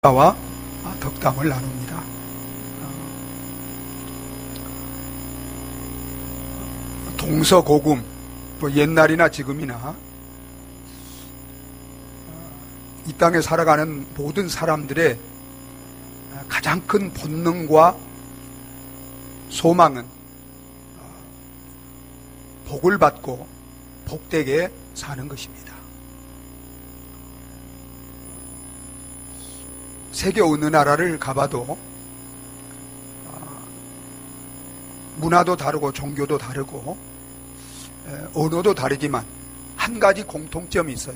와 덕담을 나눕니다. 동서고금, 옛날이나 지금이나 이 땅에 살아가는 모든 사람들의 가장 큰 본능과 소망은 복을 받고 복되게 사는 것입니다. 세계 어느 나라를 가봐도 문화도 다르고 종교도 다르고 언어도 다르지만 한 가지 공통점이 있어요.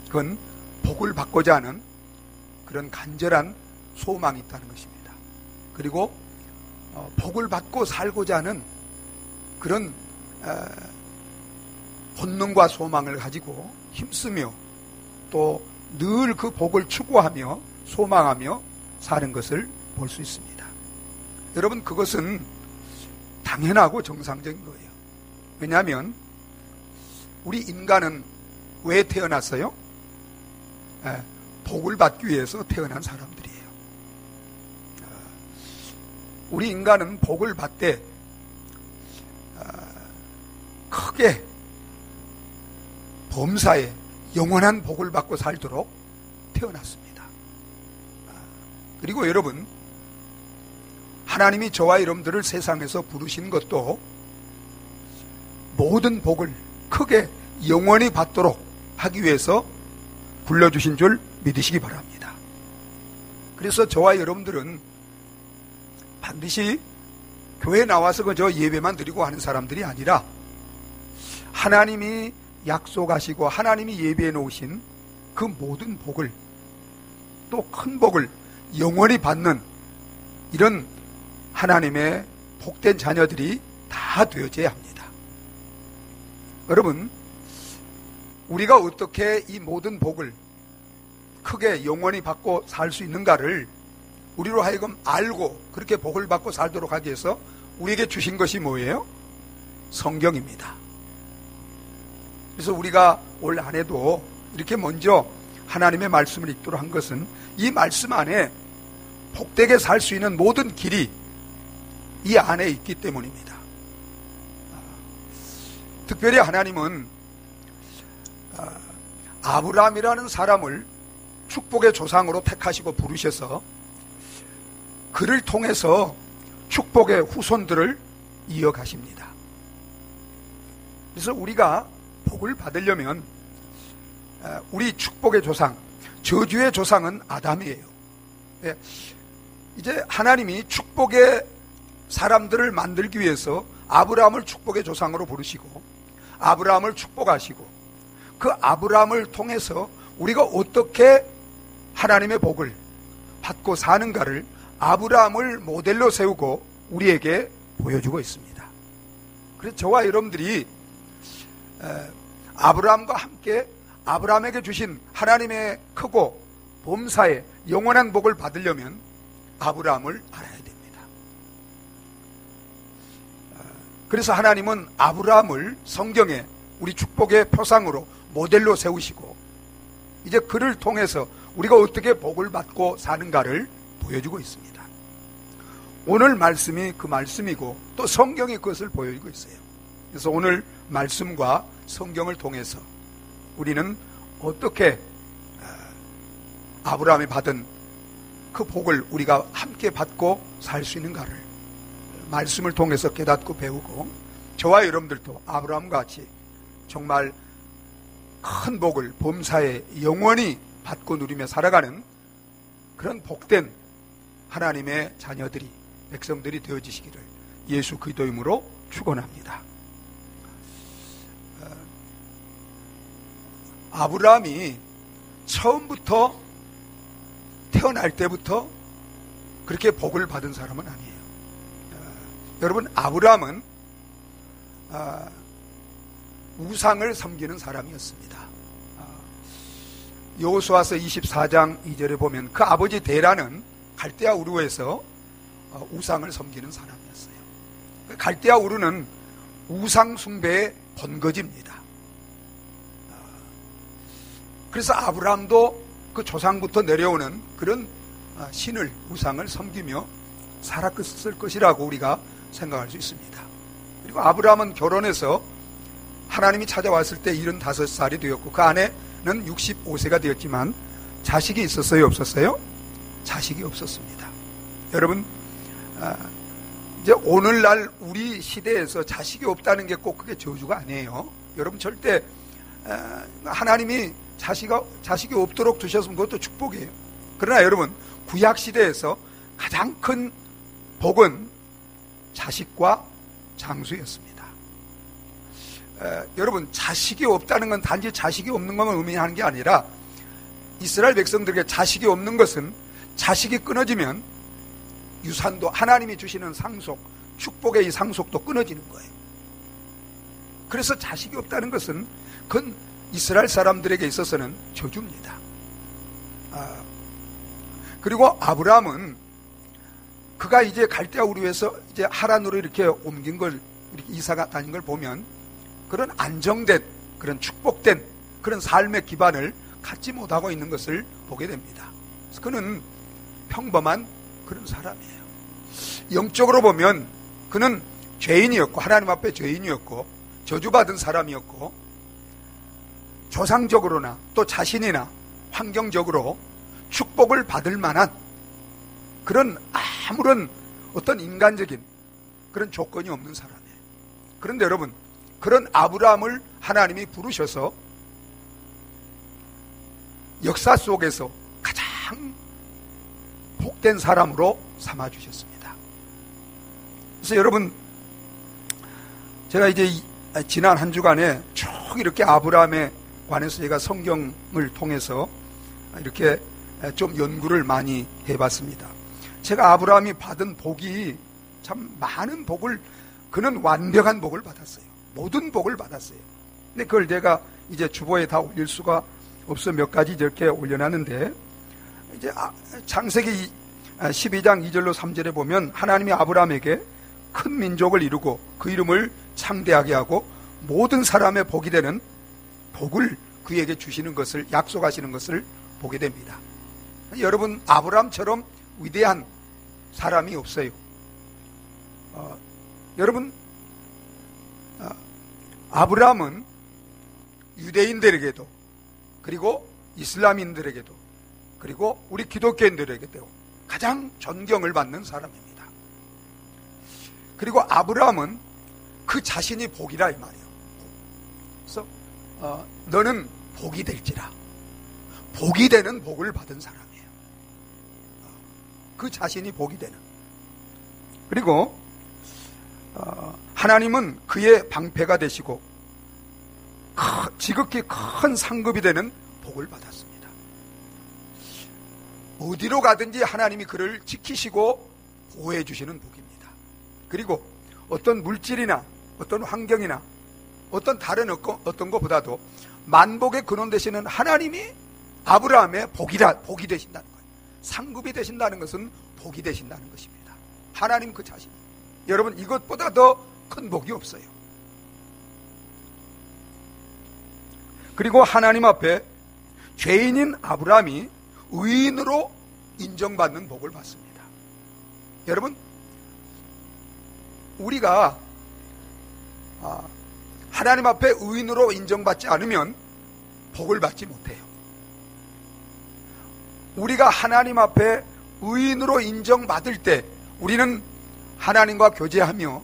그건 복을 받고자 하는 그런 간절한 소망이 있다는 것입니다. 그리고 복을 받고 살고자 하는 그런 본능과 소망을 가지고 힘쓰며 또 늘 그 복을 추구하며 소망하며 사는 것을 볼 수 있습니다. 여러분, 그것은 당연하고 정상적인 거예요. 왜냐하면 우리 인간은 왜 태어났어요? 복을 받기 위해서 태어난 사람들이에요. 우리 인간은 복을 받되 크게 범사에 영원한 복을 받고 살도록 태어났습니다. 그리고 여러분, 하나님이 저와 여러분들을 세상에서 부르신 것도 모든 복을 크게 영원히 받도록 하기 위해서 불러주신 줄 믿으시기 바랍니다. 그래서 저와 여러분들은 반드시 교회에 나와서 그저 예배만 드리고 하는 사람들이 아니라 하나님이 약속하시고 하나님이 예비해 놓으신 그 모든 복을, 또 큰 복을 영원히 받는 이런 하나님의 복된 자녀들이 다 되어져야 합니다. 여러분, 우리가 어떻게 이 모든 복을 크게 영원히 받고 살 수 있는가를 우리로 하여금 알고 그렇게 복을 받고 살도록 하기 위해서 우리에게 주신 것이 뭐예요? 성경입니다. 그래서 우리가 올 한 해도 이렇게 먼저 하나님의 말씀을 읽도록 한 것은 이 말씀 안에 복되게 살 수 있는 모든 길이 이 안에 있기 때문입니다. 특별히 하나님은 아브라함이라는 사람을 축복의 조상으로 택하시고 부르셔서 그를 통해서 축복의 후손들을 이어가십니다. 그래서 우리가 복을 받으려면 우리 축복의 조상, 저주의 조상은 아담이에요. 이제 하나님이 축복의 사람들을 만들기 위해서 아브라함을 축복의 조상으로 부르시고 아브라함을 축복하시고 그 아브라함을 통해서 우리가 어떻게 하나님의 복을 받고 사는가를 아브라함을 모델로 세우고 우리에게 보여주고 있습니다. 그래서 저와 여러분들이 아브라함과 함께 아브라함에게 주신 하나님의 크고 범사의 영원한 복을 받으려면 아브라함을 알아야 됩니다. 그래서 하나님은 아브라함을 성경에 우리 축복의 표상으로 모델로 세우시고 이제 그를 통해서 우리가 어떻게 복을 받고 사는가를 보여주고 있습니다. 오늘 말씀이 그 말씀이고 또 성경이 그것을 보여주고 있어요. 그래서 오늘 말씀과 성경을 통해서 우리는 어떻게 아브라함이 받은 그 복을 우리가 함께 받고 살 수 있는가를 말씀을 통해서 깨닫고 배우고 저와 여러분들도 아브라함과 같이 정말 큰 복을 범사에 영원히 받고 누리며 살아가는 그런 복된 하나님의 자녀들이, 백성들이 되어지시기를 예수 그리스도 이름으로 축원합니다. 아브라함이 처음부터 태어날 때부터 그렇게 복을 받은 사람은 아니에요. 여러분, 아브라함은 우상을 섬기는 사람이었습니다. 여호수아서 24장 2절에 보면 그 아버지 데라는 갈대아 우르에서 우상을 섬기는 사람이었어요. 갈대아 우르는 우상 숭배의 본거지입니다. 그래서 아브라함도 그 조상부터 내려오는 그런 신을, 우상을 섬기며 살았을 것이라고 우리가 생각할 수 있습니다. 그리고 아브라함은 결혼해서 하나님이 찾아왔을 때 75살이 되었고 그 아내는 65세가 되었지만 자식이 있었어요, 없었어요? 자식이 없었습니다. 여러분, 이제 오늘날 우리 시대에서 자식이 없다는 게 꼭 그게 저주가 아니에요. 여러분, 절대 하나님이 자식이 없도록 두셨으면 그것도 축복이에요. 그러나 여러분, 구약 시대에서 가장 큰 복은 자식과 장수였습니다. 여러분, 자식이 없다는 건 단지 자식이 없는 것만 의미하는 게 아니라 이스라엘 백성들에게 자식이 없는 것은 자식이 끊어지면 유산도, 하나님이 주시는 상속, 축복의 이 상속도 끊어지는 거예요. 그래서 자식이 없다는 것은 그건 이스라엘 사람들에게 있어서는 저주입니다. 그리고 아브라함은 그가 이제 갈대아 우르에서 이제 하란으로 이렇게 옮긴 걸, 이렇게 이사가 다닌 걸 보면 그런 안정된, 그런 축복된 그런 삶의 기반을 갖지 못하고 있는 것을 보게 됩니다. 그래서 그는 평범한 그런 사람이에요. 영적으로 보면 그는 죄인이었고, 하나님 앞에 죄인이었고, 저주받은 사람이었고, 조상적으로나 또 자신이나 환경적으로 축복을 받을 만한 그런 아무런 어떤 인간적인 그런 조건이 없는 사람이에요. 그런데 여러분, 그런 아브라함을 하나님이 부르셔서 역사 속에서 가장 복된 사람으로 삼아주셨습니다. 그래서 여러분, 제가 이제 지난 한 주간에 쭉 이렇게 아브라함에 관해서 제가 성경을 통해서 이렇게 좀 연구를 많이 해봤습니다. 제가 아브라함이 받은 복이 참 많은 복을, 그는 완벽한 복을 받았어요. 모든 복을 받았어요. 근데 그걸 내가 이제 주보에 다 올릴 수가 없어 몇 가지 이렇게 올려놨는데, 이제 창세기 12장 2절로 3절에 보면 하나님이 아브라함에게 큰 민족을 이루고 그 이름을 창대하게 하고 모든 사람의 복이 되는 복을 그에게 주시는 것을, 약속하시는 것을 보게 됩니다. 여러분, 아브라함처럼 위대한 사람이 없어요. 여러분, 아브라함은 유대인들에게도, 그리고 이슬람인들에게도, 그리고 우리 기독교인들에게도 가장 존경을 받는 사람입니다. 그리고 아브라함은 그 자신이 복이라 이 말이에요. 그래서 너는 복이 될지라, 복이 되는 복을 받은 사람이에요. 그 자신이 복이 되는. 그리고 하나님은 그의 방패가 되시고 지극히 큰 상급이 되는 복을 받았습니다. 어디로 가든지 하나님이 그를 지키시고 보호해 주시는 복입니다. 그리고 어떤 물질이나 어떤 환경이나 어떤 다른 어떤 것보다도 만복의 근원 되시는 하나님이 아브라함의 복이 되신다는 거예요. 상급이 되신다는 것은 복이 되신다는 것입니다. 하나님 그 자신. 여러분, 이것보다 더 큰 복이 없어요. 그리고 하나님 앞에 죄인인 아브라함이 의인으로 인정받는 복을 받습니다. 여러분, 우리가 하나님 앞에 의인으로 인정받지 않으면 복을 받지 못해요. 우리가 하나님 앞에 의인으로 인정받을 때 우리는 하나님과 교제하며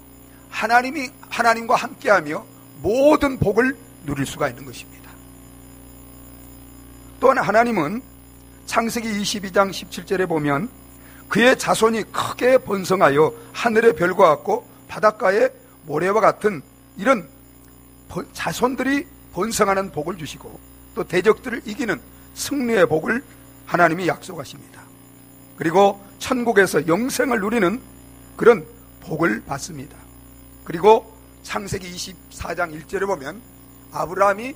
하나님과 함께하며 모든 복을 누릴 수가 있는 것입니다. 또한 하나님은 창세기 22장 17절에 보면 그의 자손이 크게 번성하여 하늘의 별과 같고 바닷가의 모래와 같은 이런 자손들이 번성하는 복을 주시고 또 대적들을 이기는 승리의 복을 하나님이 약속하십니다. 그리고 천국에서 영생을 누리는 그런 복을 받습니다. 그리고 창세기 24장 1절에 보면 아브라함이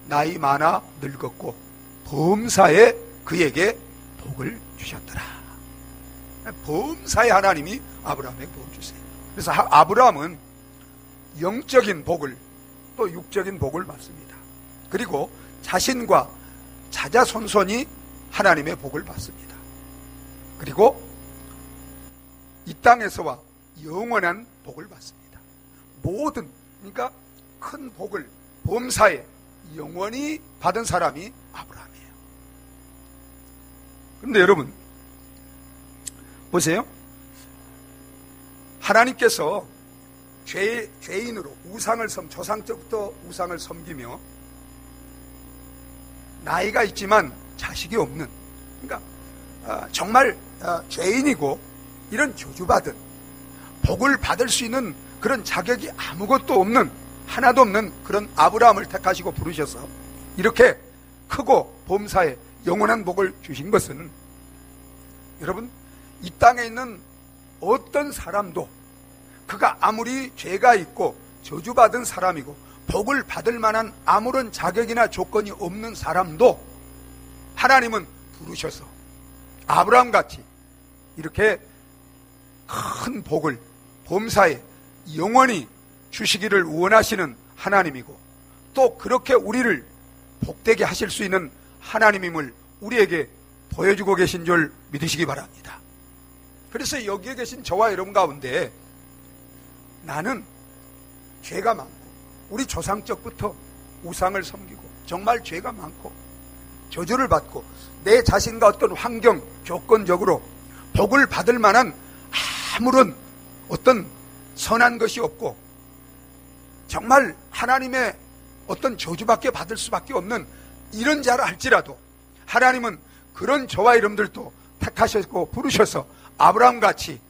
나이 많아 늙었고 범사에 그에게 복을 주셨더라. 범사에 하나님이 아브라함에게 복을 주세요. 그래서 아브라함은 영적인 복을 또 육적인 복을 받습니다. 그리고 자신과 자자손손이 하나님의 복을 받습니다. 그리고 이 땅에서와 영원한 복을 받습니다. 모든, 그러니까 큰 복을 범사에 영원히 받은 사람이 아브라함이에요. 그런데 여러분 보세요. 하나님께서 죄인으로 조상 때부터 우상을 섬기며 나이가 있지만 자식이 없는, 그러니까 정말 죄인이고 이런 저주받은, 복을 받을 수 있는 그런 자격이 아무것도 없는, 하나도 없는 그런 아브라함을 택하시고 부르셔서 이렇게 크고 범사에 영원한 복을 주신 것은, 여러분 이 땅에 있는 어떤 사람도 그가 아무리 죄가 있고 저주받은 사람이고 복을 받을 만한 아무런 자격이나 조건이 없는 사람도 하나님은 부르셔서 아브라함같이 이렇게 큰 복을 범사에 영원히 주시기를 원하시는 하나님이고, 또 그렇게 우리를 복되게 하실 수 있는 하나님임을 우리에게 보여주고 계신 줄 믿으시기 바랍니다. 그래서 여기에 계신 저와 여러분 가운데 나는 죄가 많고 우리 조상적부터 우상을 섬기고 정말 죄가 많고 저주를 받고 내 자신과 어떤 환경, 조건적으로 복을 받을 만한 아무런 어떤 선한 것이 없고 정말 하나님의 어떤 저주밖에 받을 수밖에 없는 이런 자라 할지라도 하나님은 그런 저와 여러분들도 택하셨고 부르셔서 아브라함같이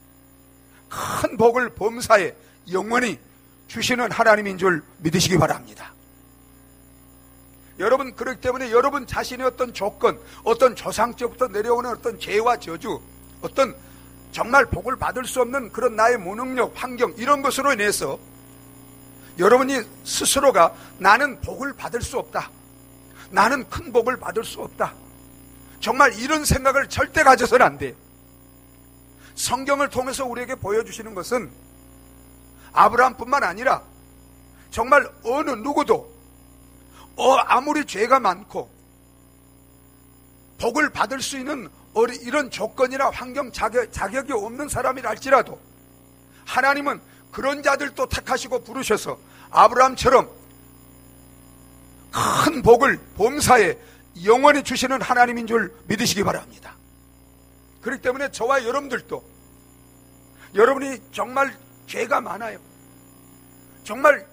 큰 복을 범사에 영원히 주시는 하나님인 줄 믿으시기 바랍니다. 여러분, 그렇기 때문에 여러분 자신의 어떤 조건, 어떤 조상적부터 내려오는 어떤 죄와 저주, 어떤 정말 복을 받을 수 없는 그런 나의 무능력, 환경, 이런 것으로 인해서 여러분이 스스로가 나는 복을 받을 수 없다, 나는 큰 복을 받을 수 없다, 정말 이런 생각을 절대 가져서는 안 돼요. 성경을 통해서 우리에게 보여주시는 것은 아브라함뿐만 아니라 정말 어느 누구도 아무리 죄가 많고 복을 받을 수 있는 이런 조건이나 환경, 자격이 없는 사람이라 할지라도 하나님은 그런 자들도 택하시고 부르셔서 아브라함처럼 큰 복을 범사에 영원히 주시는 하나님인 줄 믿으시기 바랍니다. 그렇기 때문에 저와 여러분들도, 여러분이 정말 죄가 많아요, 정말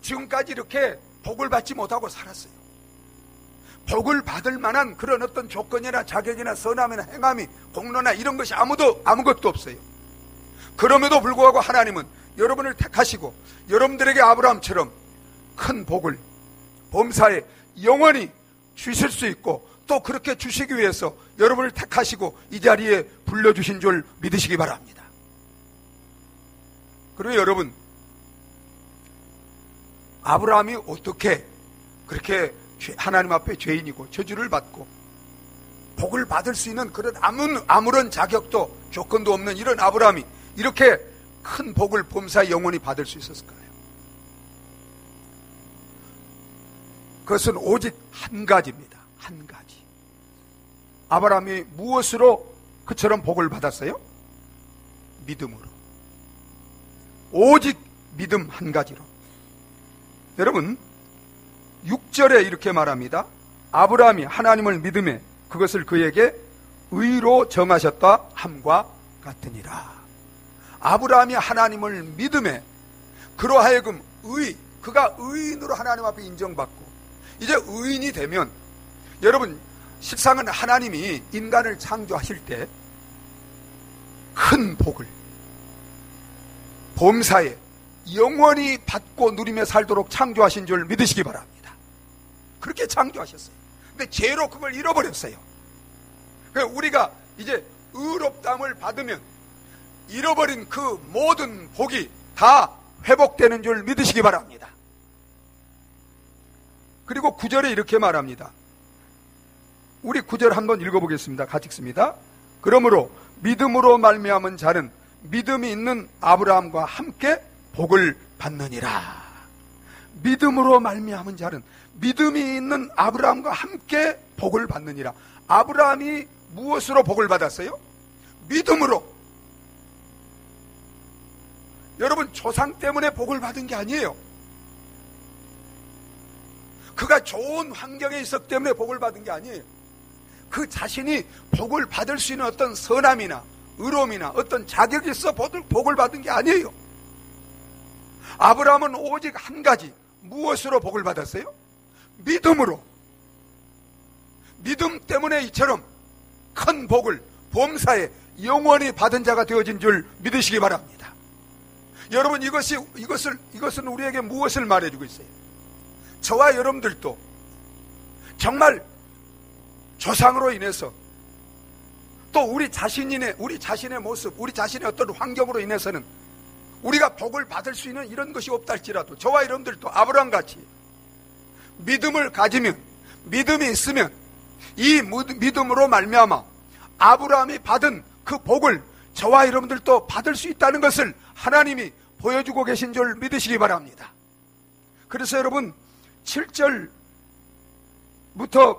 지금까지 이렇게 복을 받지 못하고 살았어요. 복을 받을 만한 그런 어떤 조건이나 자격이나 선함이나 행함이, 공로나 이런 것이 아무것도 없어요. 그럼에도 불구하고 하나님은 여러분을 택하시고 여러분들에게 아브라함처럼 큰 복을 범사에 영원히 주실 수 있고, 또 그렇게 주시기 위해서 여러분을 택하시고 이 자리에 불러주신 줄 믿으시기 바랍니다. 그리고 여러분, 아브라함이 어떻게 그렇게 하나님 앞에 죄인이고 저주를 받고 복을 받을 수 있는 그런 아무런 자격도 조건도 없는 이런 아브라함이 이렇게 큰 복을 범사에 영원히 받을 수 있었을까요? 그것은 오직 한 가지입니다. 한 가지. 아브라함이 무엇으로 그처럼 복을 받았어요? 믿음으로. 오직 믿음 한 가지로. 여러분, 6절에 이렇게 말합니다. 아브라함이 하나님을 믿음에 그것을 그에게 의로 정하셨다 함과 같으니라. 아브라함이 하나님을 믿음에 그로하여금 그가 의인으로 하나님 앞에 인정받고 이제 의인이 되면, 여러분 실상은 하나님이 인간을 창조하실 때 큰 복을 범사에 영원히 받고 누리며 살도록 창조하신 줄 믿으시기 바랍니다. 그렇게 창조하셨어요. 근데 죄로 그걸 잃어버렸어요. 그러니까 우리가 이제 의롭다함을 받으면 잃어버린 그 모든 복이 다 회복되는 줄 믿으시기 바랍니다. 그리고 9절에 이렇게 말합니다. 우리 9절 한번 읽어보겠습니다. 같이 읽습니다. 그러므로 믿음으로 말미암은 자는 믿음이 있는 아브라함과 함께 복을 받느니라. 믿음으로 말미암은 자는 믿음이 있는 아브라함과 함께 복을 받느니라. 아브라함이 무엇으로 복을 받았어요? 믿음으로. 여러분, 조상 때문에 복을 받은 게 아니에요. 그가 좋은 환경에 있었기 때문에 복을 받은 게 아니에요. 그 자신이 복을 받을 수 있는 어떤 선함이나 의로움이나 어떤 자격이 있어 복을 받은 게 아니에요. 아브라함은 오직 한 가지, 무엇으로 복을 받았어요? 믿음으로. 믿음 때문에 이처럼 큰 복을 범사에 영원히 받은 자가 되어진 줄 믿으시기 바랍니다. 여러분, 이것은 우리에게 무엇을 말해주고 있어요? 저와 여러분들도 정말 조상으로 인해서 또 우리 자신의 모습, 우리 자신의 어떤 환경으로 인해서는 우리가 복을 받을 수 있는 이런 것이 없다 할지라도 저와 여러분들도 아브라함같이 믿음을 가지면, 믿음이 있으면 이 믿음으로 말미암아 아브라함이 받은 그 복을 저와 여러분들도 받을 수 있다는 것을 하나님이 보여주고 계신 줄 믿으시기 바랍니다. 그래서 여러분, 7절부터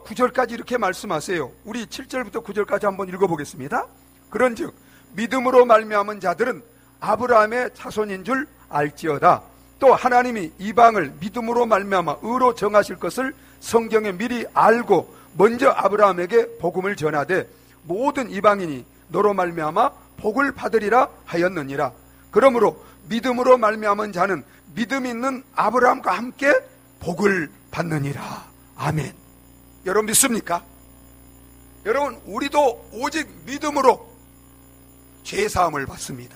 9절까지 이렇게 말씀하세요. 우리 7절부터 9절까지 한번 읽어보겠습니다. 그런즉 믿음으로 말미암은 자들은 아브라함의 자손인 줄 알지어다. 또 하나님이 이방을 믿음으로 말미암아 의로 정하실 것을 성경에 미리 알고 먼저 아브라함에게 복음을 전하되 모든 이방인이 너로 말미암아 복을 받으리라 하였느니라. 그러므로 믿음으로 말미암은 자는 믿음 있는 아브라함과 함께 복을 받느니라. 아멘. 여러분 믿습니까? 여러분, 우리도 오직 믿음으로 죄사함을 받습니다.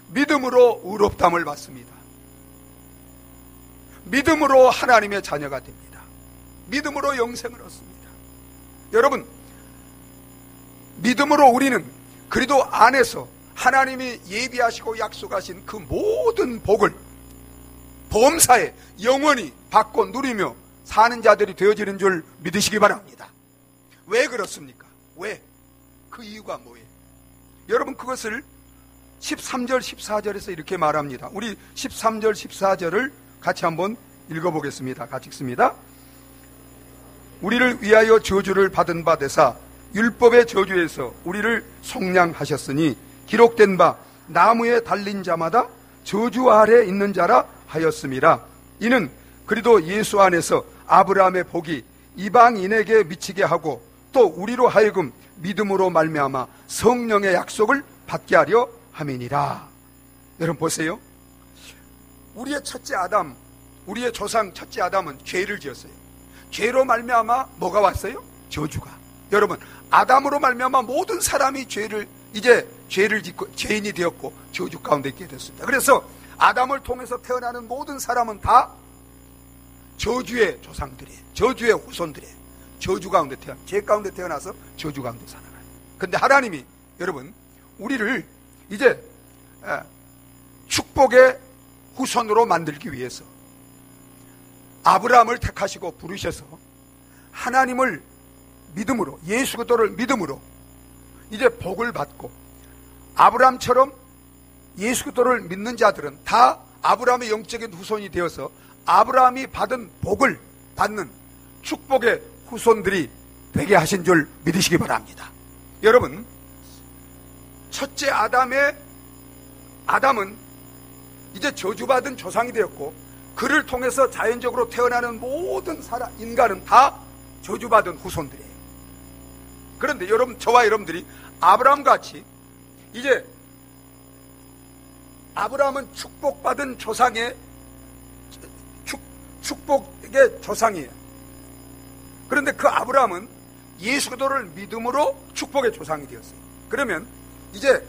믿음으로 의롭다함을 받습니다. 믿음으로 하나님의 자녀가 됩니다. 믿음으로 영생을 얻습니다. 여러분, 믿음으로 우리는 그리스도 안에서 하나님이 예비하시고 약속하신 그 모든 복을 범사에 영원히 받고 누리며 사는 자들이 되어지는 줄 믿으시기 바랍니다. 왜 그렇습니까? 왜? 그 이유가 뭐예요? 여러분, 그것을 13절 14절에서 이렇게 말합니다. 우리 13절 14절을 같이 한번 읽어보겠습니다. 같이 읽습니다. 우리를 위하여 저주를 받은 바 되사 율법의 저주에서 우리를 속량하셨으니 기록된 바 나무에 달린 자마다 저주 아래 있는 자라 하였음이라. 이는 그리스도 예수 안에서 아브라함의 복이 이방인에게 미치게 하고 또 우리로 하여금 믿음으로 말미암아 성령의 약속을 받게 하려 함이니라. 여러분 보세요. 우리의 첫째 아담, 우리의 조상 첫째 아담은 죄를 지었어요. 죄로 말미암아 뭐가 왔어요? 저주가. 여러분, 아담으로 말미암아 모든 사람이 죄를 짓고 죄인이 되었고 저주 가운데 있게 됐습니다. 그래서 아담을 통해서 태어나는 모든 사람은 다 저주의 조상들이에요. 저주의 후손들이에요. 저주 가운데 죄 가운데 태어나서 저주 가운데 살아가요. 그런데 하나님이 여러분 우리를 이제 축복의 후손으로 만들기 위해서 아브라함을 택하시고 부르셔서 하나님을 믿음으로, 예수 그리스도를 믿음으로 이제 복을 받고, 아브라함처럼 예수 그리스도를 믿는 자들은 다 아브라함의 영적인 후손이 되어서 아브라함이 받은 복을 받는 축복의 후손들이 되게 하신 줄 믿으시기 바랍니다. 여러분, 첫째 아담은 이제 저주받은 조상이 되었고, 그를 통해서 자연적으로 태어나는 모든 인간은 다 저주받은 후손들이에요. 그런데 여러분, 저와 여러분들이 아브라함같이 이제 아브라함은 축복받은 조상의 축복의 조상이에요. 그런데 그 아브라함은 예수 그리스도를 믿음으로 축복의 조상이 되었어요. 그러면 이제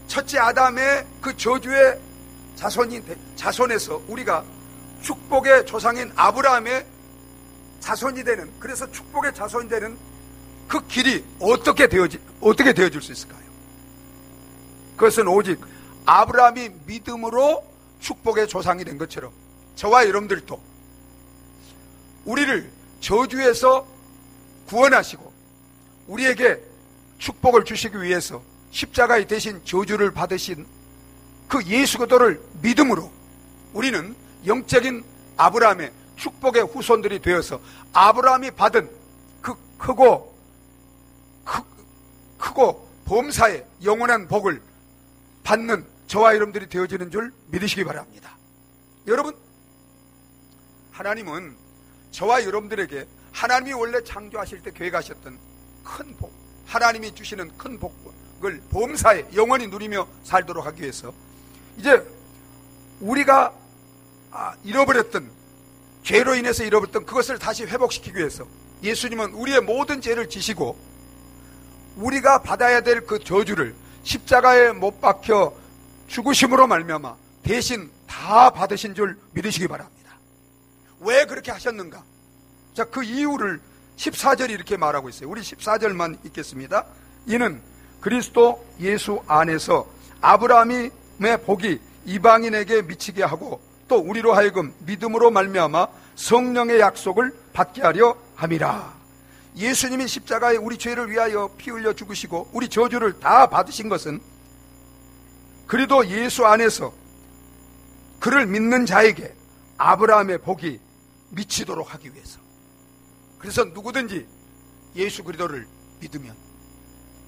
첫째 아담의 그 저주의 자손에서 우리가 축복의 조상인 아브라함의 자손이 되는, 그래서 축복의 자손이 되는 그 길이 어떻게 되어줄 수 있을까요? 그것은 오직 아브라함이 믿음으로 축복의 조상이 된 것처럼 저와 여러분들도 우리를 저주에서 구원하시고 우리에게 축복을 주시기 위해서 십자가에 대신 저주를 받으신 그 예수 그리스도를 믿음으로 우리는 영적인 아브라함의 축복의 후손들이 되어서 아브라함이 받은 그 크고 크고 범사에 영원한 복을 받는 저와 여러분들이 되어지는 줄 믿으시기 바랍니다. 여러분, 하나님은 저와 여러분들에게 하나님이 원래 창조하실 때 계획하셨던 큰 복, 하나님이 주시는 큰 복을 범사에 영원히 누리며 살도록 하기 위해서 이제 우리가 잃어버렸던, 죄로 인해서 잃어버렸던 그것을 다시 회복시키기 위해서 예수님은 우리의 모든 죄를 지시고 우리가 받아야 될 그 저주를 십자가에 못 박혀 죽으심으로 말미암아 대신 다 받으신 줄 믿으시기 바랍니다. 왜 그렇게 하셨는가? 자, 그 이유를 14절이 이렇게 말하고 있어요. 우리 14절만 읽겠습니다. 이는 그리스도 예수 안에서 아브라함의 복이 이방인에게 미치게 하고 또 우리로 하여금 믿음으로 말미암아 성령의 약속을 받게 하려 함이라. 예수님이 십자가에 우리 죄를 위하여 피 흘려 죽으시고 우리 저주를 다 받으신 것은 그리도 예수 안에서 그를 믿는 자에게 아브라함의 복이 미치도록 하기 위해서. 그래서 누구든지 예수 그리스도를 믿으면,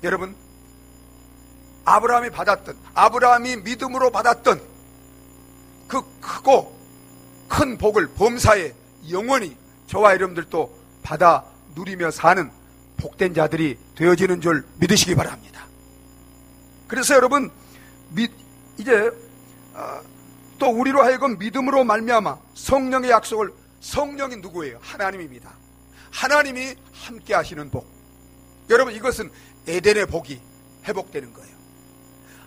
여러분, 아브라함이 믿음으로 받았던 그 크고 큰 복을 범사에 영원히 저와 여러분들도 받아 누리며 사는 복된 자들이 되어지는 줄 믿으시기 바랍니다. 그래서 여러분, 이제 또 우리로 하여금 믿음으로 말미암아 성령의 약속을, 성령이 누구예요? 하나님입니다. 하나님이 함께 하시는 복. 여러분, 이것은 에덴의 복이 회복되는 거예요.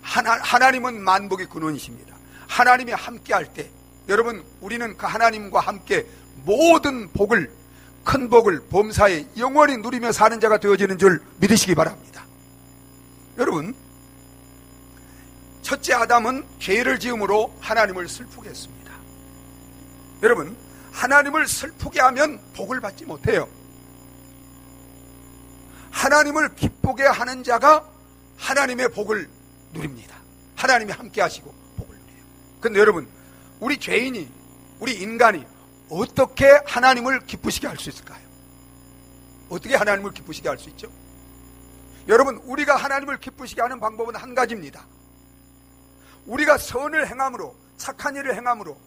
하나님은 만복의 근원이십니다. 하나님이 함께 할 때, 여러분, 우리는 그 하나님과 함께 모든 복을, 큰 복을 범사에 영원히 누리며 사는 자가 되어지는 줄 믿으시기 바랍니다. 여러분, 첫째 아담은 죄를 지음으로 하나님을 슬프게 했습니다. 여러분, 하나님을 슬프게 하면 복을 받지 못해요. 하나님을 기쁘게 하는 자가 하나님의 복을 누립니다. 하나님이 함께 하시고 복을 누려요. 그런데 여러분, 우리 죄인이, 우리 인간이 어떻게 하나님을 기쁘시게 할 수 있을까요? 어떻게 하나님을 기쁘시게 할 수 있죠? 여러분, 우리가 하나님을 기쁘시게 하는 방법은 한 가지입니다. 우리가 선을 행함으로, 착한 일을 행함으로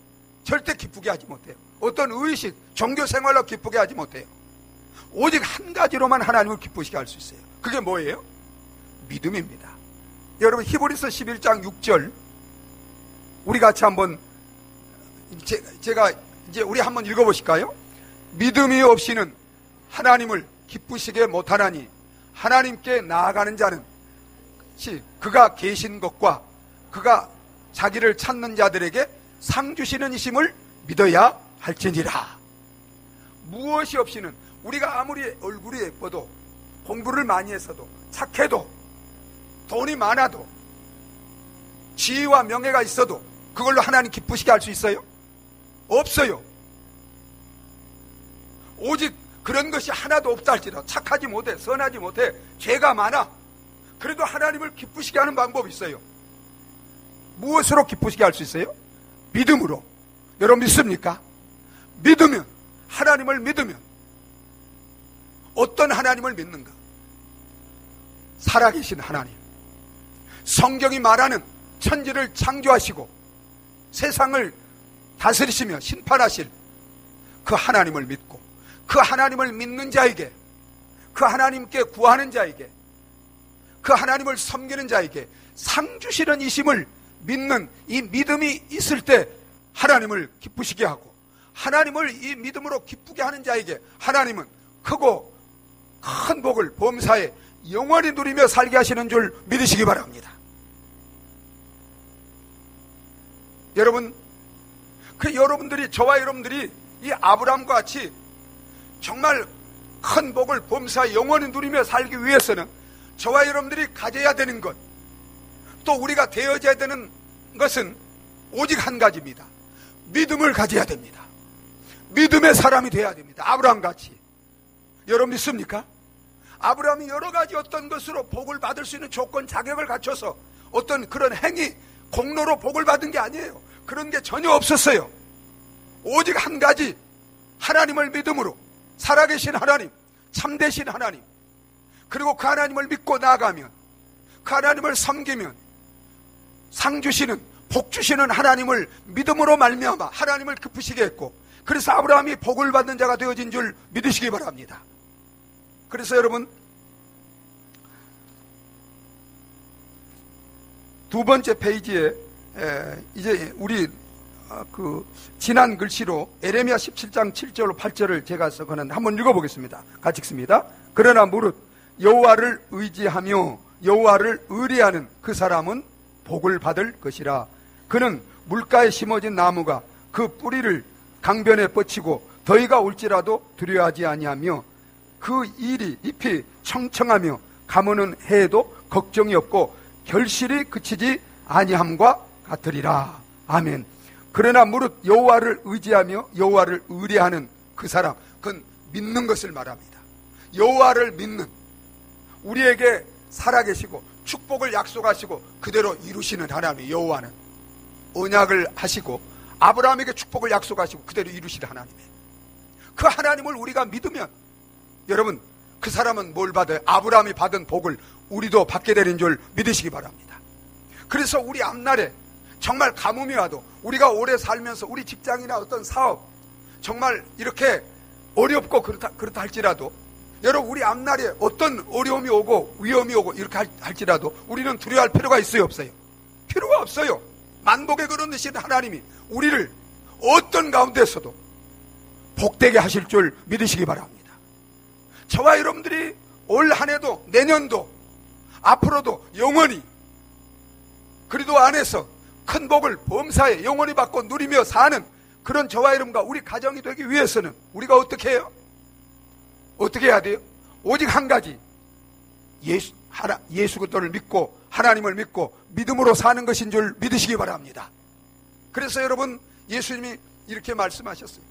절대 기쁘게 하지 못해요. 어떤 의식, 종교 생활로 기쁘게 하지 못해요. 오직 한 가지로만 하나님을 기쁘시게 할 수 있어요. 그게 뭐예요? 믿음입니다. 여러분, 히브리서 11장 6절 우리 같이 한번 제가 이제 우리 한번 읽어보실까요? 믿음이 없이는 하나님을 기쁘시게 못하나니 하나님께 나아가는 자는 그가 계신 것과 그가 자기를 찾는 자들에게 상 주시는 이심을 믿어야 할지니라. 무엇이 없이는, 우리가 아무리 얼굴이 예뻐도, 공부를 많이 했어도, 착해도, 돈이 많아도, 지위와 명예가 있어도 그걸로 하나님 기쁘시게 할 수 있어요? 없어요. 오직 그런 것이 하나도 없다 할지라도, 착하지 못해, 선하지 못해, 죄가 많아, 그래도 하나님을 기쁘시게 하는 방법이 있어요. 무엇으로 기쁘시게 할 수 있어요? 믿음으로. 여러분 믿습니까? 믿으면, 하나님을 믿으면. 어떤 하나님을 믿는가? 살아계신 하나님, 성경이 말하는 천지를 창조하시고 세상을 다스리시며 심판하실 그 하나님을 믿고, 그 하나님을 믿는 자에게, 그 하나님께 구하는 자에게, 그 하나님을 섬기는 자에게 상 주시는 이심을 믿는 이 믿음이 있을 때 하나님을 기쁘시게 하고, 하나님을 이 믿음으로 기쁘게 하는 자에게 하나님은 크고 큰 복을 범사에 영원히 누리며 살게 하시는 줄 믿으시기 바랍니다. 여러분, 여러분들이, 저와 여러분들이 이 아브라함과 같이 정말 큰 복을 범사에 영원히 누리며 살기 위해서는 저와 여러분들이 가져야 되는 것, 또 우리가 되어져야 되는 것은 오직 한 가지입니다. 믿음을 가져야 됩니다. 믿음의 사람이 되어야 됩니다. 아브라함같이. 여러분 믿습니까? 아브라함이 여러 가지 어떤 것으로 복을 받을 수 있는 조건, 자격을 갖춰서 어떤 그런 행위, 공로로 복을 받은 게 아니에요. 그런 게 전혀 없었어요. 오직 한 가지, 하나님을 믿음으로, 살아계신 하나님, 참되신 하나님, 그리고 그 하나님을 믿고 나아가면, 그 하나님을 섬기면 상 주시는, 복 주시는 하나님을 믿음으로 말미암아 하나님을 기쁘시게 했고, 그래서 아브라함이 복을 받는 자가 되어진 줄 믿으시기 바랍니다. 그래서 여러분, 두 번째 페이지에 이제 우리 지난 글씨로 에레미야 17장 7절 8절을 제가 써거는 한번 읽어보겠습니다. 같이 읽습니다. 그러나 무릇 여호와를 의지하며 여호와를 의뢰하는 그 사람은 복을 받을 것이라. 그는 물가에 심어진 나무가 그 뿌리를 강변에 뻗치고 더위가 올지라도 두려워하지 아니하며 그 잎이 청청하며 가무는 해에도 걱정이 없고 결실이 그치지 아니함과 같으리라. 아멘. 그러나 무릇 여호와를 의지하며 여호와를 의뢰하는 그 사람, 그건 믿는 것을 말합니다. 여호와를 믿는, 우리에게 살아계시고 축복을 약속하시고 그대로 이루시는 하나님, 여호와는 언약을 하시고 아브라함에게 축복을 약속하시고 그대로 이루시는 하나님이에요. 그 하나님을 우리가 믿으면 여러분, 그 사람은 뭘 받아요? 아브라함이 받은 복을 우리도 받게 되는 줄 믿으시기 바랍니다. 그래서 우리 앞날에 정말 가뭄이 와도, 우리가 오래 살면서 우리 직장이나 어떤 사업 정말 이렇게 어렵고 그렇다 할지라도, 여러분, 우리 앞날에 어떤 어려움이 오고 위험이 오고 이렇게 할지라도 우리는 두려워할 필요가 있어요, 없어요? 필요가 없어요. 만복에 거느리신 하나님이 우리를 어떤 가운데서도 복되게 하실 줄 믿으시기 바랍니다. 저와 여러분들이 올 한 해도 내년도 앞으로도 영원히 그리스도 안에서 큰 복을 범사에 영원히 받고 누리며 사는 그런 저와 여러분과 우리 가정이 되기 위해서는 우리가 어떻게 해요? 어떻게 해야 돼요? 오직 한 가지, 예수 그리스도를 믿고 하나님을 믿고 믿음으로 사는 것인 줄 믿으시기 바랍니다. 그래서 여러분, 예수님이 이렇게 말씀하셨어요.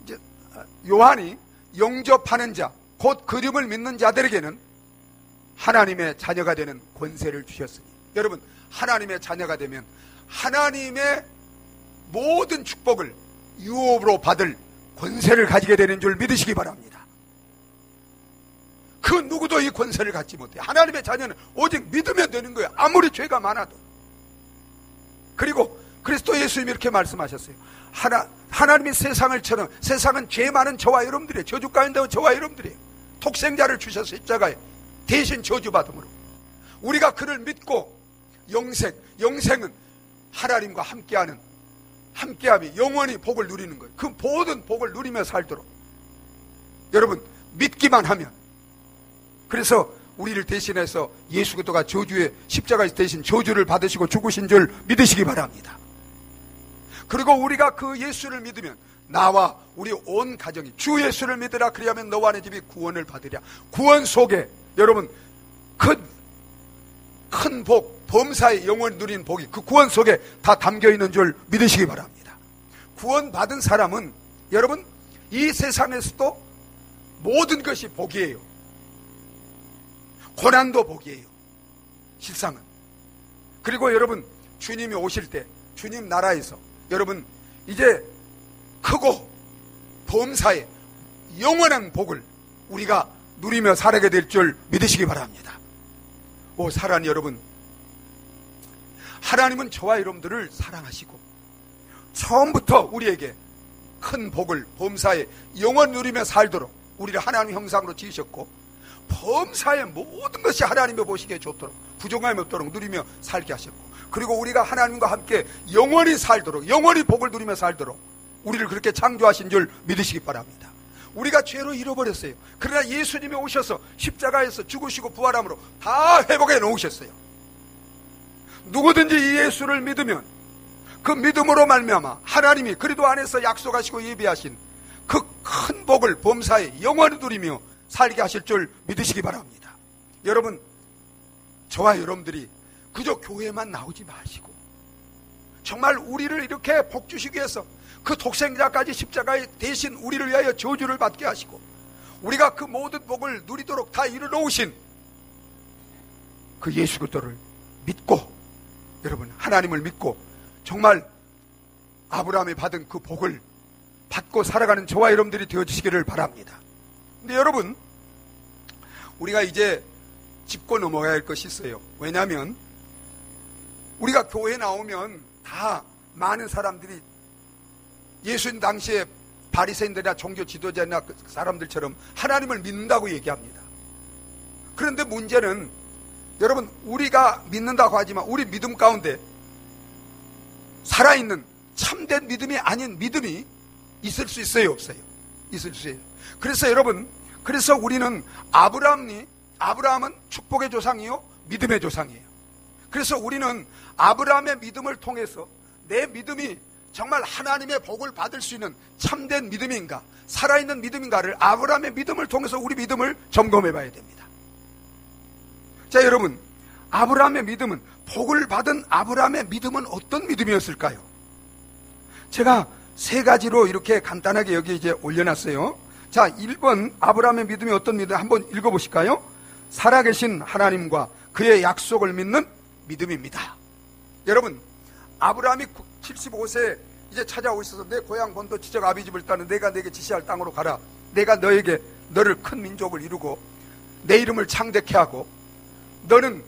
이제 요한이 영접하는 자, 곧 그림을 믿는 자들에게는 하나님의 자녀가 되는 권세를 주셨으니, 여러분, 하나님의 자녀가 되면 하나님의 모든 축복을 유업으로 받을 권세를 가지게 되는 줄 믿으시기 바랍니다. 그 누구도 이 권세를 갖지 못해요. 하나님의 자녀는 오직 믿으면 되는 거예요. 아무리 죄가 많아도. 그리고 그리스도 예수님이 이렇게 말씀하셨어요. 하나님이 세상을처럼, 세상은 죄 많은 저와 여러분들이에요. 저주 가운데 저와 여러분들이에요. 독생자를 주셔서 십자가에 대신 저주받음으로 우리가 그를 믿고 영생은 하나님과 함께함이 영원히 복을 누리는 거예요. 그 모든 복을 누리며 살도록 여러분 믿기만 하면, 그래서 우리를 대신해서 예수 그리스도가 저주의 십자가에서 대신 저주를 받으시고 죽으신 줄 믿으시기 바랍니다. 그리고 우리가 그 예수를 믿으면 나와 우리 온 가정이 주 예수를 믿으라, 그리하면 너와 내 집이 구원을 받으랴. 구원 속에 여러분 큰 복, 범사의 영원히 누리는 복이 그 구원 속에 다 담겨있는 줄 믿으시기 바랍니다. 구원받은 사람은 여러분 이 세상에서도 모든 것이 복이에요. 고난도 복이에요, 실상은. 그리고 여러분, 주님이 오실 때 주님 나라에서 여러분 이제 크고 범사의 영원한 복을 우리가 누리며 살아게 될 줄 믿으시기 바랍니다. 사랑하는 여러분, 하나님은 저와 여러분들을 사랑하시고 처음부터 우리에게 큰 복을 범사에 영원 누리며 살도록 우리를 하나님 형상으로 지으셨고, 범사의 모든 것이 하나님의 보시기에 좋도록 부족함이 없도록 누리며 살게 하셨고, 그리고 우리가 하나님과 함께 영원히 살도록, 영원히 복을 누리며 살도록 우리를 그렇게 창조하신 줄 믿으시기 바랍니다. 우리가 죄로 잃어버렸어요. 그러나 예수님이 오셔서 십자가에서 죽으시고 부활함으로 다 회복해 놓으셨어요. 누구든지 이 예수를 믿으면 그 믿음으로 말미암아 하나님이 그리스도 안에서 약속하시고 예비하신 그 큰 복을 범사에 영원히 누리며 살게 하실 줄 믿으시기 바랍니다. 여러분, 저와 여러분들이 그저 교회만 나오지 마시고 정말 우리를 이렇게 복 주시기 위해서 그 독생자까지 십자가에 대신 우리를 위하여 저주를 받게 하시고 우리가 그 모든 복을 누리도록 다 이루어놓으신 그 예수 그리스도를 믿고, 여러분 하나님을 믿고 정말 아브라함이 받은 그 복을 받고 살아가는 저와 여러분들이 되어주시기를 바랍니다. 근데 여러분, 우리가 이제 짚고 넘어가야 할 것이 있어요. 왜냐하면 우리가 교회에 나오면 다 많은 사람들이 예수님 당시에 바리새인들이나 종교 지도자나 그 사람들처럼 하나님을 믿는다고 얘기합니다. 그런데 문제는 여러분, 우리가 믿는다고 하지만 우리 믿음 가운데 살아있는 참된 믿음이 아닌 믿음이 있을 수 있어요, 없어요? 있을 수 있어요. 그래서 여러분, 그래서 우리는 아브라함은 축복의 조상이요 믿음의 조상이에요. 그래서 우리는 아브라함의 믿음을 통해서 내 믿음이 정말 하나님의 복을 받을 수 있는 참된 믿음인가, 살아있는 믿음인가를 아브라함의 믿음을 통해서 우리 믿음을 점검해 봐야 됩니다. 자, 여러분, 아브라함의 믿음은, 복을 받은 아브라함의 믿음은 어떤 믿음이었을까요? 제가 세 가지로 이렇게 간단하게 여기 이제 올려놨어요. 자, 1번 아브라함의 믿음이 어떤 믿음 한번 읽어보실까요? 살아계신 하나님과 그의 약속을 믿는 믿음입니다. 여러분, 아브라함이 75세 이제 찾아오고 있어서 내 고향 본토 지적 아비집을 따는 내가 내게 지시할 땅으로 가라. 내가 너를 큰 민족을 이루고 내 이름을 창대케 하고 너는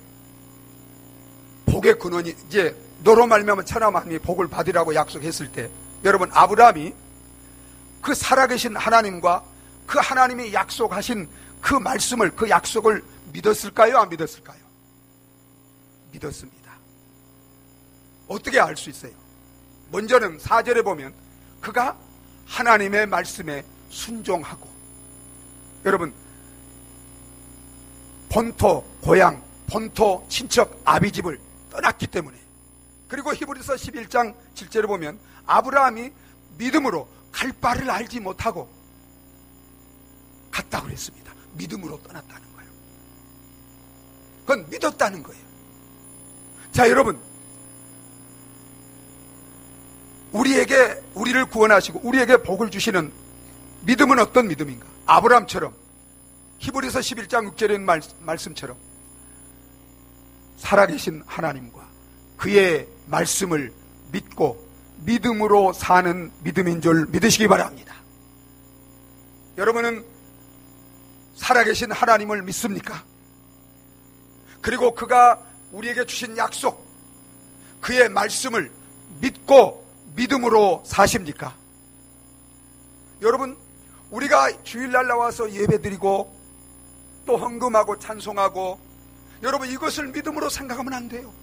복의 근원이 이제 너로 말미암아 천하 만민이 복을 받으라고 약속했을 때, 여러분, 아브라함이 그 살아계신 하나님과 그 하나님이 약속하신 그 말씀을, 그 약속을 믿었을까요? 안 믿었을까요? 믿었습니다. 어떻게 알 수 있어요? 먼저는 4절에 보면 그가 하나님의 말씀에 순종하고, 여러분, 본토 고향, 본토 친척 아비집을 떠났기 때문에, 그리고 히브리서 11장 7절에 보면 아브라함이 믿음으로 갈 바를 알지 못하고 갔다고 그랬습니다. 믿음으로 떠났다는 거예요. 그건 믿었다는 거예요. 자, 여러분, 우리를 구원하시고 우리에게 복을 주시는 믿음은 어떤 믿음인가? 아브라함처럼, 히브리서 11장 6절의 말씀처럼 살아계신 하나님과 그의 말씀을 믿고 믿음으로 사는 믿음인 줄 믿으시기 바랍니다. 여러분은 살아계신 하나님을 믿습니까? 그리고 그가 우리에게 주신 약속, 그의 말씀을 믿고 믿음으로 사십니까? 여러분, 우리가 주일날 나와서 예배드리고 또 헌금하고 찬송하고, 여러분, 이것을 믿음으로 생각하면 안 돼요.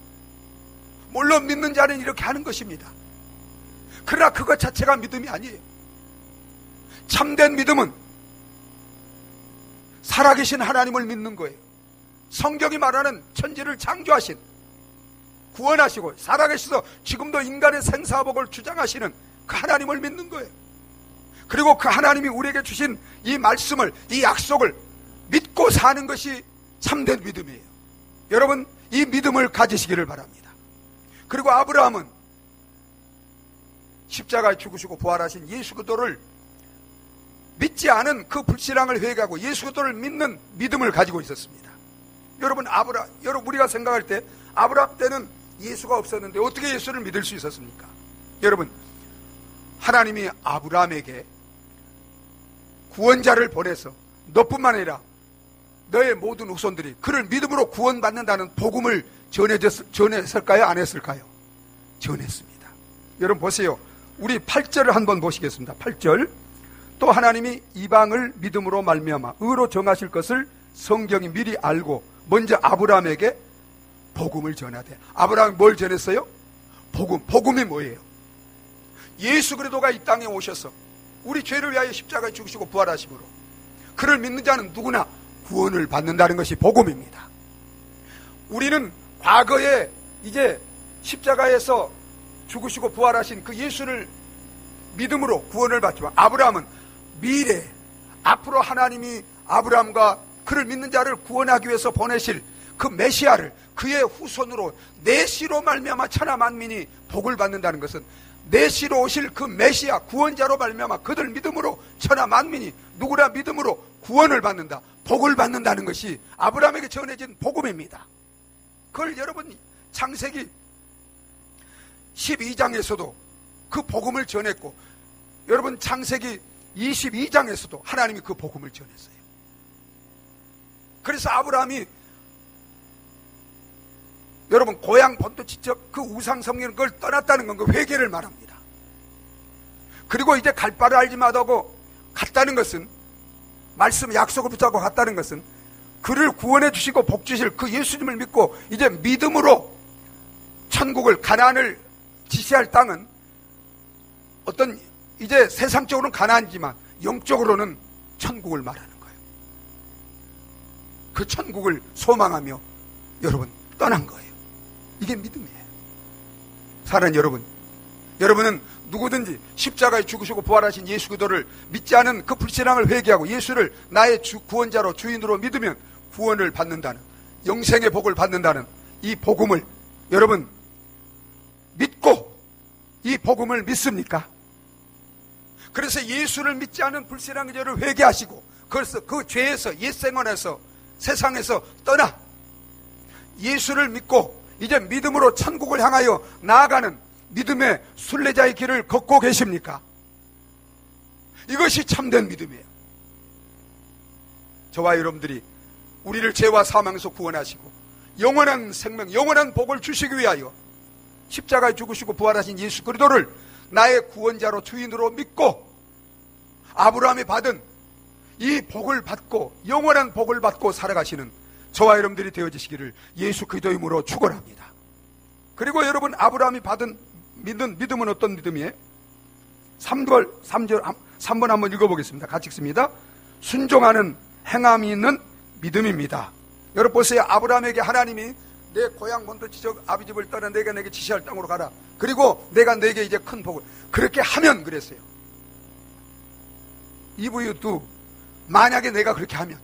물론 믿는 자는 이렇게 하는 것입니다. 그러나 그것 자체가 믿음이 아니에요. 참된 믿음은 살아계신 하나님을 믿는 거예요. 성경이 말하는 천지를 창조하신, 구원하시고 살아계셔서 지금도 인간의 생사복을 주장하시는 그 하나님을 믿는 거예요. 그리고 그 하나님이 우리에게 주신 이 말씀을, 이 약속을 믿고 사는 것이 참된 믿음이에요. 여러분, 이 믿음을 가지시기를 바랍니다. 그리고 아브라함은 십자가에 죽으시고 부활하신 예수 그리스도를 믿지 않은 그 불신앙을 회개하고 예수 그리스도를 믿는 믿음을 가지고 있었습니다. 여러분, 우리가 생각할 때 아브라함 때는 예수가 없었는데 어떻게 예수를 믿을 수 있었습니까? 여러분, 하나님이 아브라함에게 구원자를 보내서 너뿐만 아니라 너의 모든 후손들이 그를 믿음으로 구원받는다는 복음을 전했을까요? 안 했을까요? 전했습니다. 여러분 보세요. 우리 8절을 한번 보시겠습니다. 8절. 또 하나님이 이방을 믿음으로 말미암아 의로 정하실 것을 성경이 미리 알고 먼저 아브라함에게 복음을 전하되. 아브라함이 뭘 전했어요? 복음이 뭐예요? 예수 그리스도가 이 땅에 오셔서 우리 죄를 위하여 십자가에 죽으시고 부활하심으로 그를 믿는 자는 누구나 구원을 받는다는 것이 복음입니다. 우리는 과거에 이제 십자가에서 죽으시고 부활하신 그 예수를 믿음으로 구원을 받지만, 아브라함은 미래, 앞으로 하나님이 아브라함과 그를 믿는 자를 구원하기 위해서 보내실 그 메시아를 그의 후손으로 내 씨로 말미암아 천하 만민이 복을 받는다는 것은 내 씨로 오실 그 메시아 구원자로 말미암아 그들 믿음으로 천하 만민이 누구나 믿음으로 구원을 받는다, 복을 받는다는 것이 아브라함에게 전해진 복음입니다. 그걸 여러분 창세기 12장에서도 그 복음을 전했고, 여러분 창세기 22장에서도 하나님이 그 복음을 전했어요. 그래서 아브라함이 여러분 고향 본토 지적 그 우상 섬기는 걸 떠났다는 건 그 회개를 말합니다. 그리고 이제 갈 바를 알지 못하고 갔다는 것은, 말씀 약속을 붙잡고 갔다는 것은 그를 구원해 주시고 복 주실 그 예수님을 믿고 이제 믿음으로 천국을, 가나안을 지시할 땅은 어떤 이제 세상적으로는 가나안이지만 영적으로는 천국을 말하는 거예요. 그 천국을 소망하며 여러분 떠난 거예요. 이게 믿음이에요. 사랑하는 여러분, 여러분은 누구든지 십자가에 죽으시고 부활하신 예수 그리스도를 믿지 않은 그 불신앙을 회개하고 예수를 나의 구원자로 주인으로 믿으면 구원을 받는다는, 영생의 복을 받는다는 이 복음을 여러분 믿고 이 복음을 믿습니까? 그래서 예수를 믿지 않은 불신앙의 죄를 회개하시고 그래서 그 죄에서, 옛생활에서, 세상에서 떠나 예수를 믿고 이제 믿음으로 천국을 향하여 나아가는 믿음의 순례자의 길을 걷고 계십니까? 이것이 참된 믿음이에요. 저와 여러분들이 우리를 죄와 사망에서 구원하시고 영원한 생명, 영원한 복을 주시기 위하여 십자가에 죽으시고 부활하신 예수 그리스도를 나의 구원자로 주인으로 믿고 아브라함이 받은 이 복을 받고 영원한 복을 받고 살아가시는 저와 여러분들이 되어지시기를 예수 그리스도의 이름으로 축원합니다. 그리고 여러분, 아브라함이 받은 믿음은 어떤 믿음이에요? 3번 한번 읽어보겠습니다. 같이 읽습니다. 순종하는 행함이 있는 믿음입니다. 여러분 보세요. 아브라함에게 하나님이 내 고향 본토 지적 아비집을 떠나 내가 내게 지시할 땅으로 가라. 그리고 내가 내게 이제 큰 복을, 그렇게 하면 그랬어요. 이브유도 만약에 내가 그렇게 하면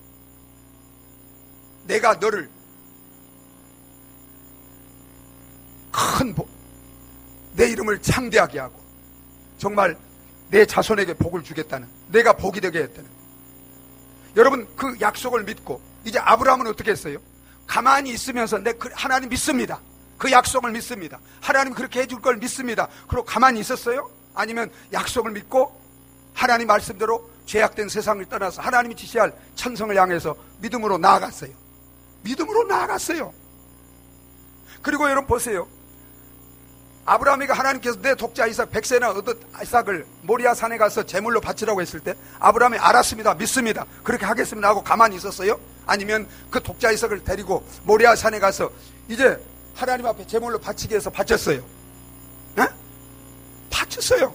내가 너를 큰 복, 내 이름을 창대하게 하고 정말 내 자손에게 복을 주겠다는, 내가 복이 되게 했다는, 여러분 그 약속을 믿고 이제 아브라함은 어떻게 했어요? 가만히 있으면서 하나님 믿습니다. 그 약속을 믿습니다. 하나님 그렇게 해줄 걸 믿습니다. 그리고 가만히 있었어요? 아니면 약속을 믿고 하나님 말씀대로 죄악된 세상을 떠나서 하나님이 지시할 천성을 향해서 믿음으로 나아갔어요. 믿음으로 나아갔어요. 그리고 여러분 보세요. 아브라함이가 하나님께서 내 독자 이삭, 백세나 얻은 이삭을 모리아 산에 가서 제물로 바치라고 했을 때 아브라함이 알았습니다, 믿습니다, 그렇게 하겠습니다 하고 가만히 있었어요? 아니면 그 독자 이삭을 데리고 모리아 산에 가서 이제 하나님 앞에 제물로 바치기 위해서 바쳤어요? 네? 바쳤어요.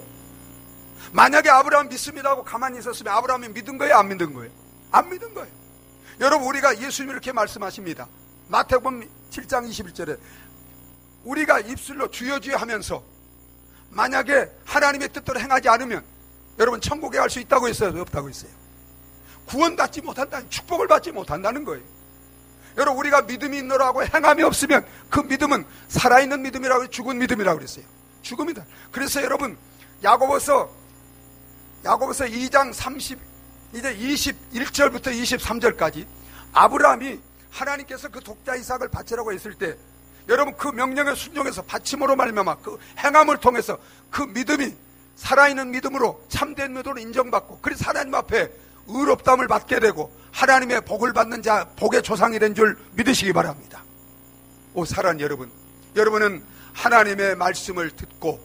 만약에 아브라함 믿습니다 하고 가만히 있었으면 아브라함이 믿은 거예요, 안 믿은 거예요? 안 믿은 거예요. 여러분, 우리가 예수님이 이렇게 말씀하십니다. 마태복음 7장 21절에 우리가 입술로 주여 주여 하면서 만약에 하나님의 뜻대로 행하지 않으면 여러분 천국에 갈 수 있다고 했어요, 없다고 했어요? 구원받지 못한다는, 축복을 받지 못한다는 거예요. 여러분, 우리가 믿음이 있노라고 행함이 없으면 그 믿음은 살아있는 믿음이라고, 죽은 믿음이라고 그랬어요. 죽음이다. 그래서 여러분, 야고보서 2장 21절부터 23절까지 아브라함이 하나님께서 그 독자 이삭을 바치라고 했을 때 여러분 그 명령에 순종해서 바침으로 말미암아 그 행함을 통해서 그 믿음이 살아있는 믿음으로 참된 믿음으로 인정받고, 그래서 하나님 앞에 의롭다함을 받게 되고 하나님의 복을 받는 자, 복의 조상이 된 줄 믿으시기 바랍니다. 오 사랑하는 여러분, 여러분은 하나님의 말씀을 듣고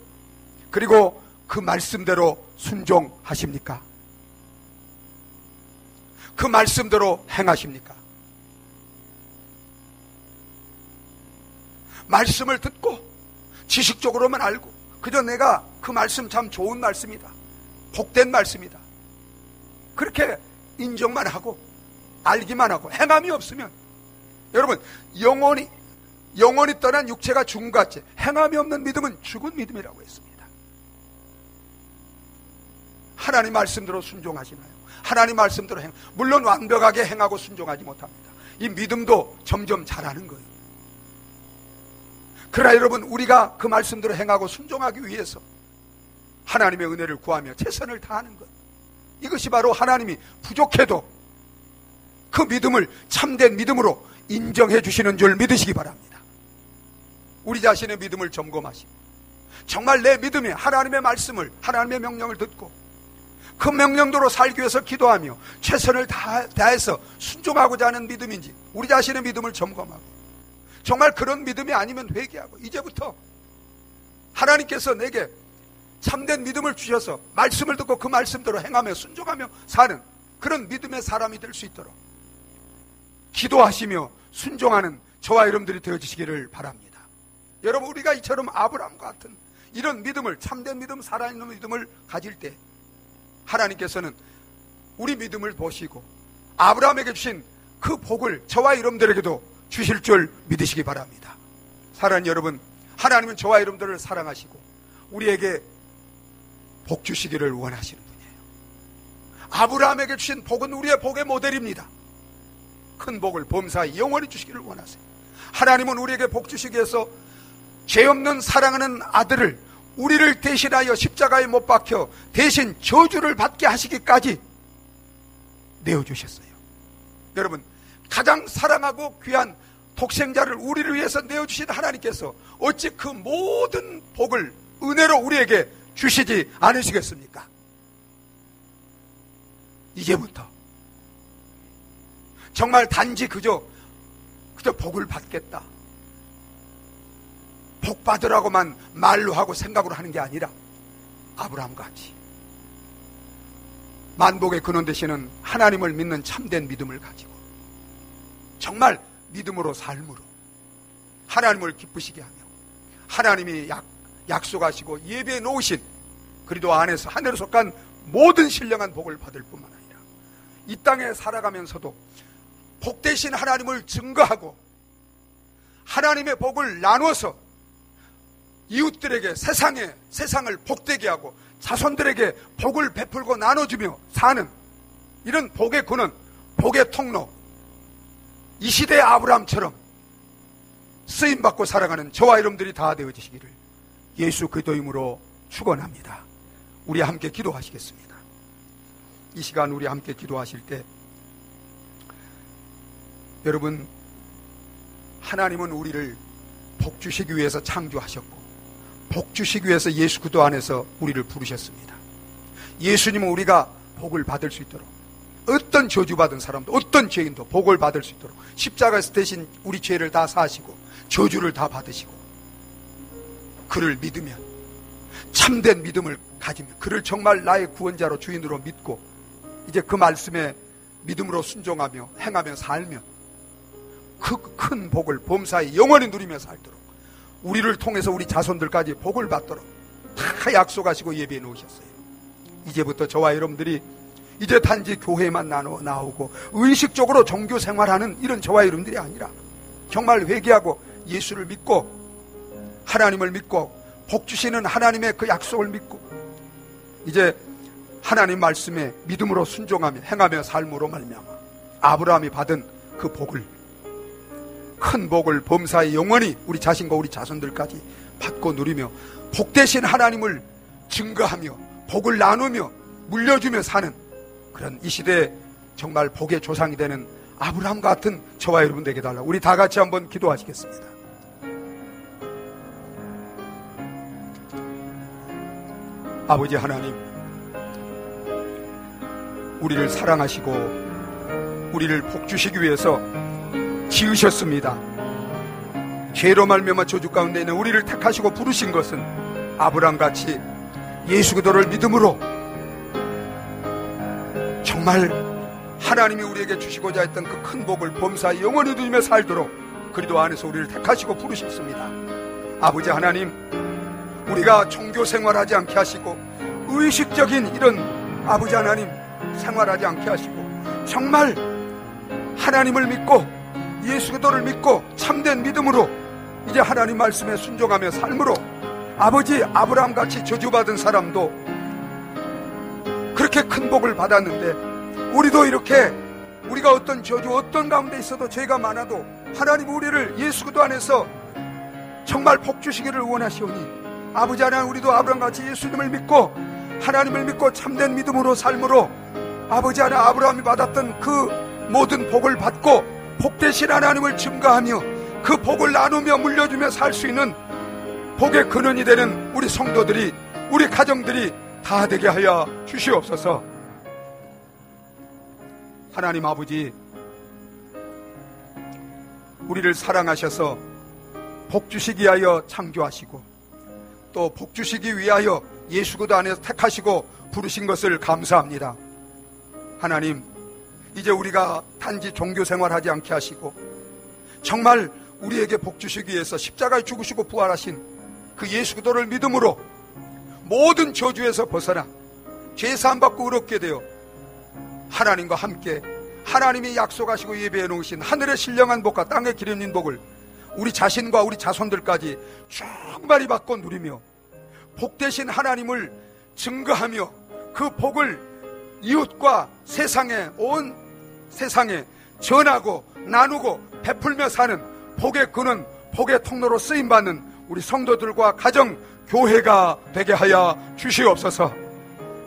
그리고 그 말씀대로 순종하십니까? 그 말씀대로 행하십니까? 말씀을 듣고 지식적으로만 알고 그저 내가 그 말씀 참 좋은 말씀이다, 복된 말씀이다, 그렇게 인정만 하고 알기만 하고 행함이 없으면 여러분 영원히 떠난 육체가 죽은 것 같이 행함이 없는 믿음은 죽은 믿음이라고 했습니다. 하나님 말씀대로 순종하시나요? 하나님 말씀대로 물론 완벽하게 행하고 순종하지 못합니다. 이 믿음도 점점 자라는 거예요. 그러나 여러분, 우리가 그 말씀대로 행하고 순종하기 위해서 하나님의 은혜를 구하며 최선을 다하는 것, 이것이 바로 하나님이 부족해도 그 믿음을 참된 믿음으로 인정해 주시는 줄 믿으시기 바랍니다. 우리 자신의 믿음을 점검하시고 정말 내 믿음이 하나님의 말씀을, 하나님의 명령을 듣고 그 명령대로 살기 위해서 기도하며 최선을 다해서 순종하고자 하는 믿음인지 우리 자신의 믿음을 점검하고, 정말 그런 믿음이 아니면 회개하고, 이제부터 하나님께서 내게 참된 믿음을 주셔서 말씀을 듣고 그 말씀대로 행하며 순종하며 사는 그런 믿음의 사람이 될 수 있도록 기도하시며 순종하는 저와 여러분들이 되어주시기를 바랍니다. 여러분, 우리가 이처럼 아브라함과 같은 이런 믿음을, 참된 믿음, 살아있는 믿음을 가질 때 하나님께서는 우리 믿음을 보시고 아브라함에게 주신 그 복을 저와 여러분들에게도 주실 줄 믿으시기 바랍니다. 사랑하는 여러분, 하나님은 저와 여러분들을 사랑하시고 우리에게 복 주시기를 원하시는 분이에요. 아브라함에게 주신 복은 우리의 복의 모델입니다. 큰 복을 범사에 영원히 주시기를 원하세요. 하나님은 우리에게 복 주시기 위해서 죄 없는 사랑하는 아들을 우리를 대신하여 십자가에 못 박혀 대신 저주를 받게 하시기까지 내어주셨어요. 여러분, 가장 사랑하고 귀한 독생자를 우리를 위해서 내어주신 하나님께서 어찌 그 모든 복을 은혜로 우리에게 주시지 않으시겠습니까? 이제부터 정말 단지 그저 복을 받겠다, 복 받으라고만 말로 하고 생각으로 하는 게 아니라 아브라함같이 만복의 근원 되시는 하나님을 믿는 참된 믿음을 가지고 정말 믿음으로 삶으로 하나님을 기쁘시게 하며 하나님이 약속하시고 예배해 놓으신 그리도 안에서 하늘에 속한 모든 신령한 복을 받을 뿐만 아니라 이 땅에 살아가면서도 복되신 하나님을 증거하고 하나님의 복을 나눠서 이웃들에게 세상을 복되게 하고 자손들에게 복을 베풀고 나눠주며 사는 이런 복의 근원, 복의 통로, 이 시대의 아브라함처럼 쓰임받고 살아가는 저와 여러분들이 다 되어지시기를 예수 그리스도 이름으로 축원합니다. 우리 함께 기도하시겠습니다. 이 시간 우리 함께 기도하실 때 여러분, 하나님은 우리를 복 주시기 위해서 창조하셨고 복 주시기 위해서 예수 그리스도 안에서 우리를 부르셨습니다. 예수님은 우리가 복을 받을 수 있도록, 어떤 저주받은 사람도 어떤 죄인도 복을 받을 수 있도록 십자가에서 대신 우리 죄를 다 사시고 저주를 다 받으시고 그를 믿으면, 참된 믿음을 가지면, 그를 정말 나의 구원자로 주인으로 믿고 이제 그 말씀에 믿음으로 순종하며 행하며 살면 그 큰 복을 범사에 영원히 누리며 살도록, 우리를 통해서 우리 자손들까지 복을 받도록 다 약속하시고 예배해 놓으셨어요. 이제부터 저와 여러분들이 이제 단지 교회만 나오고 의식적으로 종교 생활하는 이런 저와 여러분들이 아니라 정말 회개하고 예수를 믿고 하나님을 믿고 복 주시는 하나님의 그 약속을 믿고 이제 하나님 말씀에 믿음으로 순종하며 행하며 삶으로 말미암아 아브라함이 받은 그 복을, 큰 복을 범사에 영원히 우리 자신과 우리 자손들까지 받고 누리며 복되신 하나님을 증거하며 복을 나누며 물려주며 사는 그런 이 시대에 정말 복의 조상이 되는 아브라함 같은 저와 여러분 되게 달라. 우리 다 같이 한번 기도하시겠습니다. 아버지 하나님, 우리를 사랑하시고 우리를 복 주시기 위해서 지으셨습니다. 죄로 말미암아 저주 가운데 있는 우리를 택하시고 부르신 것은 아브라함같이 예수 그리스도를 믿음으로 정말 하나님이 우리에게 주시고자 했던 그 큰 복을 범사에 영원히 누리며 살도록 그리스도 안에서 우리를 택하시고 부르셨습니다. 아버지 하나님, 우리가 종교 생활하지 않게 하시고 의식적인 이런 아버지 하나님 생활하지 않게 하시고 정말 하나님을 믿고 예수 그리스도를 믿고 참된 믿음으로 이제 하나님 말씀에 순종하며 삶으로 아버지 아브라함같이 저주받은 사람도 그렇게 큰 복을 받았는데 우리도 이렇게 우리가 어떤 저주 어떤 가운데 있어도 죄가 많아도 하나님 우리를 예수 그리스도 안에서 정말 복 주시기를 원하시오니 아버지 하나님, 우리도 아브라함같이 예수님을 믿고 하나님을 믿고 참된 믿음으로 삶으로 아버지 하나님 아브라함이 받았던 그 모든 복을 받고 복되신 하나님을 증거하며 그 복을 나누며 물려주며 살 수 있는 복의 근원이 되는 우리 성도들이, 우리 가정들이 다 되게 하여 주시옵소서. 하나님 아버지, 우리를 사랑하셔서 복 주시기 위하여 창조하시고 또 복 주시기 위하여 예수 그리스도 안에서 택하시고 부르신 것을 감사합니다. 하나님, 이제 우리가 단지 종교 생활하지 않게 하시고 정말 우리에게 복 주시기 위해서 십자가에 죽으시고 부활하신 그 예수 그리스도를 믿음으로 모든 저주에서 벗어나 죄사함 받고 의롭게 되어 하나님과 함께 하나님이 약속하시고 예배해 놓으신 하늘의 신령한 복과 땅의 기름진 복을 우리 자신과 우리 자손들까지 충만히 받고 누리며 복되신 하나님을 증거하며 그 복을 이웃과 세상에, 온 세상에 전하고 나누고 베풀며 사는 복의 근원, 복의 통로로 쓰임받는 우리 성도들과 가정, 교회가 되게 하여 주시옵소서.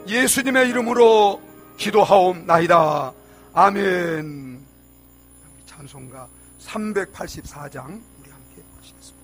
예수님의 이름으로 기도하옵나이다. 아멘. 찬송가 384장 우리 함께 보시겠습니다.